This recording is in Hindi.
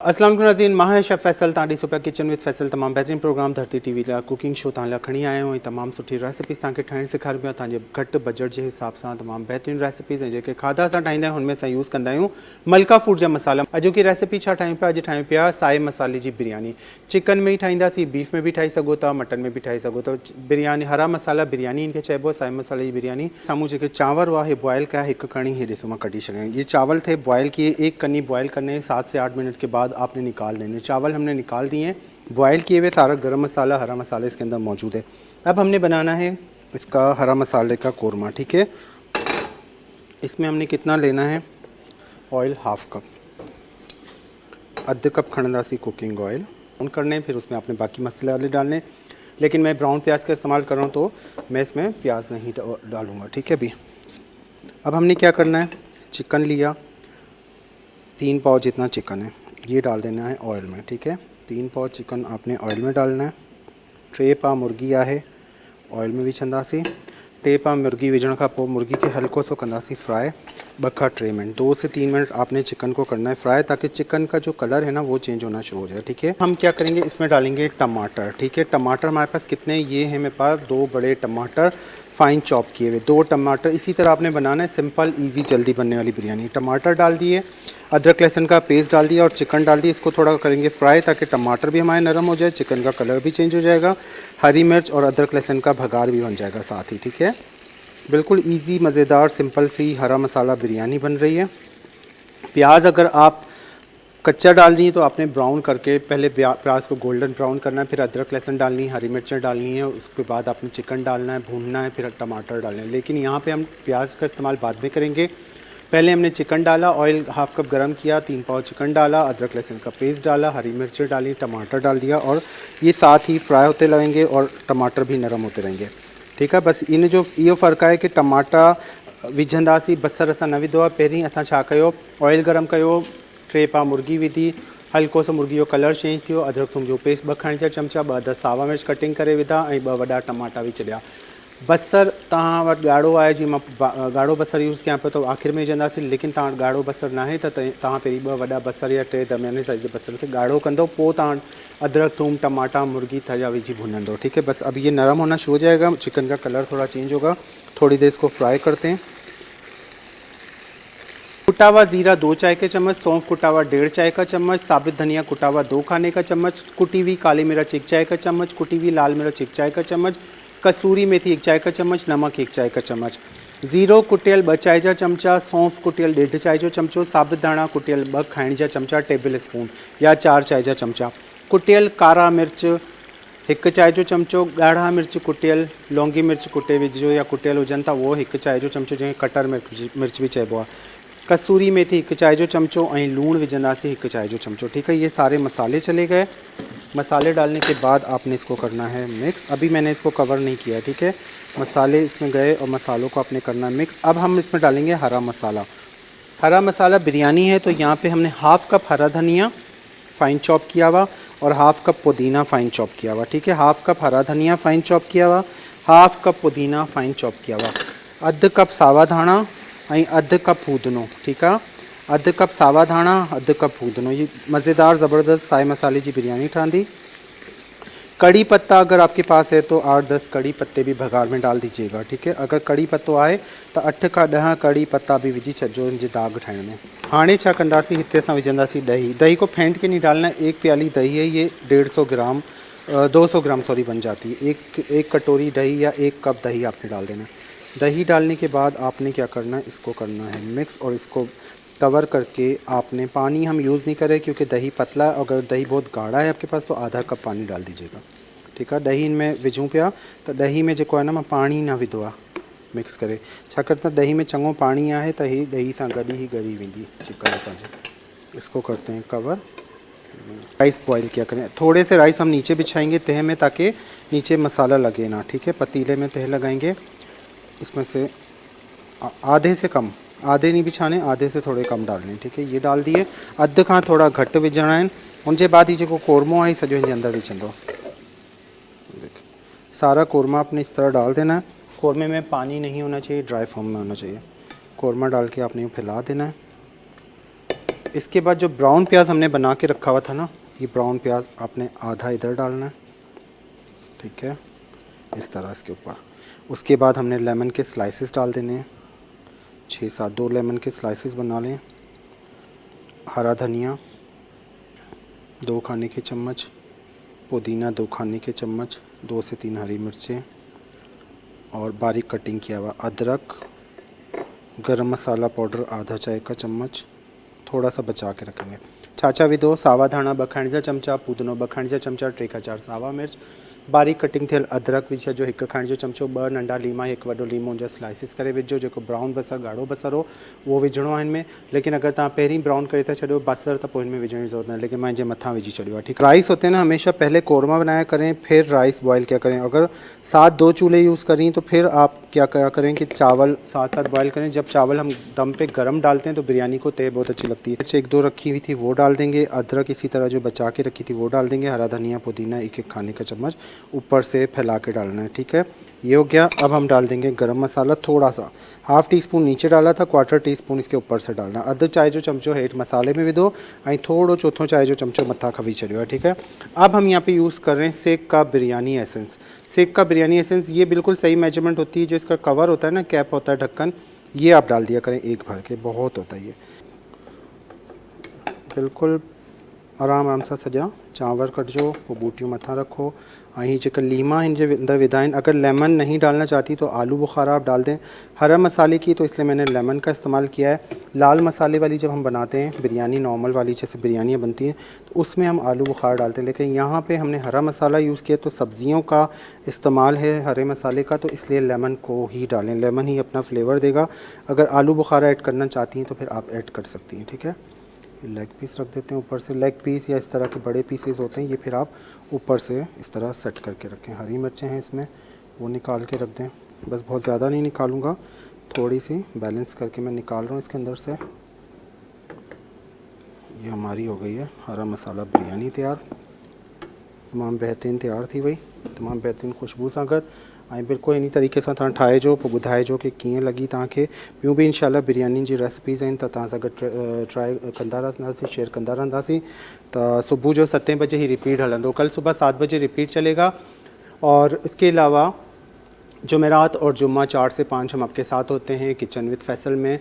अस्सलाम वालेकुम नाज़रीन, मां है शेफ़ फैसल ताड़ी सुपर किचन विद फैसल तमाम बेहतरीन प्रोग्राम धरती टीवी ला कुकिंग शो तां ला खणी आयो ऐं तमाम सुठी रेसिपीज़ तव्हांखे ठाहिण सेखारियो पिया तव्हांजे घटि बजट जे हिसाब सां तमाम बेहतरीन रेसिपीज़ ऐं जेके खाधा असां ठाहींदा आहियूं हुनमें असां यूज़ कंदा आहियूं मलका फूड जा मसाला। अॼु की रेसिपी छा ठाहियूं पिया, अॼु ठाहियूं पिया साए मसाले जी बिरयानी। चिकन में ई ठाहींदासीं, बीफ में बि ठाही सघो था, मटन में बि ठाही सघो था। बिरयानी हरा मसाला बिरयानी इनखे चइबो आहे, साए मसाले जी बिरयानी। साम्हूं जेके चांवर हुआ हे बॉयल कया, हिकु कणी हे ॾिसो मां कढी छॾिया। ये चावल थे बॉयल किए, एक कनी बॉयल करने 7 से 8 मिनट के बाद आपने निकाल देने। चावल हमने निकाल दिए, बॉयल किए हुए, सारा गरम मसाला हरा मसाला इसके अंदर मौजूद है। अब हमने बनाना है इसका हरा मसाले का कोरमा, ठीक है। इसमें हमने कितना लेना है, ऑयल हाफ कप, आधा कप खड़ंदासी कुकिंग ऑयल ऑन करने, फिर उसमें आपने बाकी मसाले डालने। लेकिन मैं ब्राउन प्याज का इस्तेमाल कर रहा हूँ तो मैं इसमें प्याज नहीं डालूँगा, ठीक है। अभी अब हमने क्या करना है, चिकन लिया, 3 पाव जितना चिकन है ये डाल देना है ऑयल में, ठीक है। 3 पाव चिकन आपने ऑयल में डालना है। 3 पाव मुर्गी आहे ऑयल में विझंदासीं। 3 पाव मुर्गी विझण खां पोइ मुर्गी के हल्को सो कंदासीं फ्राई। 2 खां 3 मिनट, 2 से 3 मिनट आपने चिकन को करना है फ्राई, ताकि चिकन का जो कलर है ना वो चेंज होना शुरू हो जाए, ठीक है। हम क्या करेंगे, इसमें डालेंगे टमाटर, ठीक है। टमाटर हमारे पास कितने, ये है मेरे पास 2 बड़े टमाटर फाइन चॉप किए हुए, 2 टमाटर। इसी तरह आपने बनाना है, सिंपल इजी जल्दी बनने वाली बिरयानी। टमाटर डाल दिए, अदरक लहसुन का पेस्ट डाल दिया और चिकन डाल दिया। इसको थोड़ा करेंगे फ्राई ताकि टमाटर भी हमारे नरम हो जाए, चिकन का कलर भी चेंज हो जाएगा, हरी मिर्च और अदरक लहसुन का भगार भी बन जाएगा साथ ही, ठीक है। बिल्कुल इजी मज़ेदार सिंपल सी हरा मसाला बिरयानी बन रही है। प्याज अगर आप कच्चा डाल रही है तो आपने ब्राउन करके पहले प्याज को गोल्डन ब्राउन करना है, फिर अदरक लहसुन डालनी है, हरी मिर्चें डालनी है, उसके बाद आपने चिकन डालना है, भूनना है, फिर टमाटर डालना है। लेकिन यहाँ पे हम प्याज का इस्तेमाल बाद में करेंगे। पहले हमने चिकन डाला, ऑयल हाफ कप गरम किया, 3 पाव चिकन डाला, अदरक लहसुन का पेस्ट डाला, हरी मिर्चें डाली, टमाटर डाल दिया और ये साथ ही फ्राई होते रहेंगे और टमाटर भी नरम होते रहेंगे, ठीक है। बस इन जो इहो फ़र्क़ु आहे कि टमाटा विझंदासीं, बसर असां न विधो आहे। पहिरीं असां छा कयो, ऑयल गरम कयो, 3 पाव मुर्गी विधी, हल्को सो मुर्गी जो कलर चेंज थियो, अदरक थूम जो पेस्ट 2 खाइण जा चमचा, 2 10 सावा मिर्च कटिंग करे विधा ऐं 2 वॾा टमाटा विझी छॾिया। बसर तव्हां वटि ॻाढ़ो आहे, जीअं मां ॻाढ़ो बसर यूज़ कयां पियो त आख़िर में विझंदासीं। लेकिन तव्हां वटि ॻाढ़ो बसर न आहे त तव्हां पहिरीं 2 वॾा बसर या 3 दरमियाने साइज़ जे बसर खे ॻाढ़ो कंदो, पोइ तव्हां अदरक थूम टमाटा मुर्गी थजा विझी भुनंदो, ठीक है। बस अब ये नरम होना शुरू हो जाएगा, चिकन का कलर थोड़ा चेंज होगा, थोड़ी देर इसको फ्राई करते हैं। कुटा हुआ ज़ीरा 2 चाय के चम्मच, सौंफ कुटा हुआ 1.5 चाय का चम्मच, साबित धनिया कुटा हुआ 2 खाने का चम्मच, कुटी हुई काली मिर्च 1 चाय का चम्मच, कुटी हुई लाल मिर्च 1 चाय का चम्मच, कसूरी मेथी 1 चाय का चम्मच, नमक 1 चाय का चम्मच, ज़ीरो कुटियल 2 चाय जा चमचा, सौंफ कुटियल 1.5 चाय जो चमचो, साबित धाणा कुटियल 2 खाइण जा चमचा टेबल स्पून या 4 चाय जा चमचा, कुटियल कारा मिर्च 1 चाय जो चमचो, ॻाढ़ा मिर्च कुटियल, लौंगी मिर्च कुटे विझो या कुटियल हुजनि था वो 1 चाय जो चमचो, जंहिंखे कटर मिर्च भी चइबो आहे, कसूरी मेथी 1 चाय जो चमचो ऐं लूण विझंदासीं 1 चाय जो चमचो, ठीक है। ये सारे मसाले चले गए। मसाले डालने के बाद आपने इसको करना है मिक्स। अभी मैंने इसको कवर नहीं किया, ठीक है। मसाले इसमें गए और मसालों को आपने करना है मिक्स। अब हम इसमें डालेंगे हरा मसाला। हरा मसाला बिरयानी है तो यहाँ पे हमने हाफ़ कप हरा धनिया फ़ाइन चॉप किया हुआ और हाफ़ कप पुदीना फ़ाइन चॉप किया हुआ, ठीक है। हाफ़ कप हरा धनिया फ़ाइन चॉप किया हुआ, हाफ़ कप पुदीना फ़ाइन चॉप किया हुआ, अधु कप सावा धाणा ऐं अधु कप फूदनो, ठीक है। अधु कप सावा धाणा, अधु कप फूदनो। ये मज़ेदार ज़बरदस्त साए मसाले की बिरयानी ठहंदी। कड़ी पत्ता अगर आपके पास है तो 8-10 कड़ी पत्ते भी भगार में डाल दीजिएगा, ठीक है। अगर कड़ी पत्तो आहे तो 8 खां 10 कड़ी पत्ता भी विझी छॾिजो इनजे दाग ठाहिण में। हाणे छा कंदासीं, हिते असां विझंदासीं दही। दही को फेंट के नहीं डालना है, 1 प्याली दही है ये 150 ग्राम 200 ग्राम सॉरी बन जाती है। एक कटोरी दही या 1 कप दही आपने डाल देना। दही डालने के बाद आपने क्या करना है, इसको करना है मिक्स और इसको कवर करके आपने, पानी हम यूज़ नहीं करें क्योंकि दही पतला है। अगर दही बहुत गाढ़ा है आपके पास तो आधा कप पानी डाल दीजिएगा, ठीक है। दही इनमें विझूं पिया तो दही में जो है ना, मां पानी न विधो आहे मिक्स करे, छाकाणि त दही में चङो पानी आहे त ही दही सां गॾु ही ॻरी वेंदी चिकन असांजी। इसको करते हैं कवर। राइस बॉईल किया करें, थोड़े से राइस हम नीचे बिछाएंगे तह में ताकि नीचे मसाला लगे ना, ठीक है। पतीले में तह लगाएंगे, इसमें से आधे से कम, आधे नहीं बिछाने, आधे से थोड़े कम डालने, ठीक है। ये डाल दिए, अधु खां थोड़ा घटि विझणा आहिनि। उनके बाद ही जो कोरमो आहे सॼो हिनजे अंदर विझंदो। सारा कोरमा आपने इस तरह डाल देना है। कोरमे में पानी नहीं होना चाहिए, ड्राई फॉर्म में होना चाहिए। कोरमा डाल के आपने फैला देना है। इसके बाद जो ब्राउन प्याज हमने बना के रखा हुआ था ना, ये ब्राउन प्याज आपने आधा इधर डालना है, ठीक है, इस तरह इसके ऊपर। उसके बाद हमने लेमन के स्लाइसेस डाल देने हैं, 6-7 2 लेमन के स्लाइसेस बना लें। हरा धनिया 2 खाने के चम्मच, पुदीना 2 खाने के चम्मच, 2 से 3 हरी मिर्चें और बारीक कटिंग किया हुआ अदरक। गरम मसाला पाउडर आधा चाय का चम्मच, थोड़ा सा बचा के रखेंगे। छाछा विधो सावा धाणा 2 खाने चमचा, पुदीनो 2 खाने चमचा, 3-4 सावा मिर्च, बारीक कटिंग थियल अदरक विझो जो 1 खाने चमचो, 2 नंढा लीमा 1 वॾो लीमो जा स्लाइसिस करे विझो। जेको ब्राउन बसर ॻाढ़ो बसर हो वो विझणो आहे इनमें, लेकिन अगर तव्हां पहिरीं ब्राउन करे था छॾियो बसर त पोइ इनमें विझण जी ज़रूरत न आहे, लेकिन मां इनजे मथां विझी छॾियो आहे, ठीक है। राइस होते हैं ना, हमेशा पहले कौरमा बनाया करें फिर राइस बॉयल किया करें। अगर साथ 2 चूल्हे यूज़ करें तो फिर आप क्या करें कि चावल साथ साथ बॉयल करें। जब चावल हम दम पे गरम डालते हैं तो बिरयानी को तय बहुत अच्छी लगती है। मिर्च 1-2 रखी हुई थी वो डाल देंगे, अदरक इसी तरह जो बचा के रखी थी वो डाल देंगे, हरा धनिया पुदीना 1-1 खाने का चम्मच ऊपर से फैला के डालना है, ठीक है। ये हो गया। अब हम डाल देंगे गरम मसाला, थोड़ा सा, हाफ टी स्पून नीचे डाला था, 1/4 टीस्पून इसके ऊपर से डालना। अधु चाय जो चमचो हेठ मसाले में विधो ऐं थोड़ो चौथो चाय जो चमचो मथा खवी छड़ियो है, ठीक है। अब हम यहाँ पे यूज़ कर रहे हैं सेक का बिरयानी एसेंस। सेक का बिरयानी एसेंस ये बिल्कुल सही मेजरमेंट होती है, जो इसका कवर होता है ना, कैप होता है, ढक्कन, ये आप डाल दिया करें 1 भर के, बहुत होता है ये। बिल्कुल आराम आराम सां सॼा चांवर कटजो, वो बूटियूं मथा रखो। ऐं जेका लीमा हिन जे अंदर विधा आहिनि, अगर लेमन नहीं डालना चाहती तो आलू बुखारा आप डाल दें। हरा मसाले की तो इसलिए मैंने लेमन का इस्तेमाल किया है। लाल मसाले वाली जब हम बनाते हैं बिरयानी, नॉर्मल वाली जैसे बिरयानियाँ बनती हैं, तो उसमें हम आलू बुखारा डालते हैं, लेकिन यहाँ पे हमने हरा मसाला यूज़ किया तो सब्ज़ियों का इस्तेमाल है हरे मसाले का, तो इसलिए लेमन को ही डालें, लेमन ही अपना फ्लेवर देगा। अगर आलू बुखारा ऐड करना चाहती हैं तो फिर आप ऐड कर सकती हैं, ठीक है। लेग पीस रख देते हैं ऊपर से, लेग पीस या इस तरह के बड़े पीसेस होते हैं, ये फिर आप ऊपर से इस तरह सेट करके रखें। हरी मिर्चें हैं इसमें, वो निकाल के रख दें, बस बहुत ज़्यादा नहीं निकालूंगा, थोड़ी सी बैलेंस करके मैं निकाल रहा हूँ इसके अंदर से। ये हमारी हो गई है हरा मसाला बिरयानी तैयार, तमामु बेहतरीन तैयार थी वई, तमामु बेहतरीन खुशबू सां गॾु। ऐं बिल्कुलु इन तरीक़े सां तव्हां ठाहिजो, पोइ ॿुधाइजो कि कीअं लॻी तव्हांखे। ॿियूं बि इंशाल्लाह बिरयानी जी रेसिपीज़ आहिनि त तव्हां सां गॾु ट्राई कंदा रहंदासीं, शेयर कंदा रहंदासीं। त सुबुह जो 7 बजे ही रिपीट हलंदो, कल सुबह 7 बजे रिपीट चलेगा। और इसके अलावा जुमेरात और जुम्मा 4 से 5 हम आपके साथ होते हैं किचन विद फैसल में।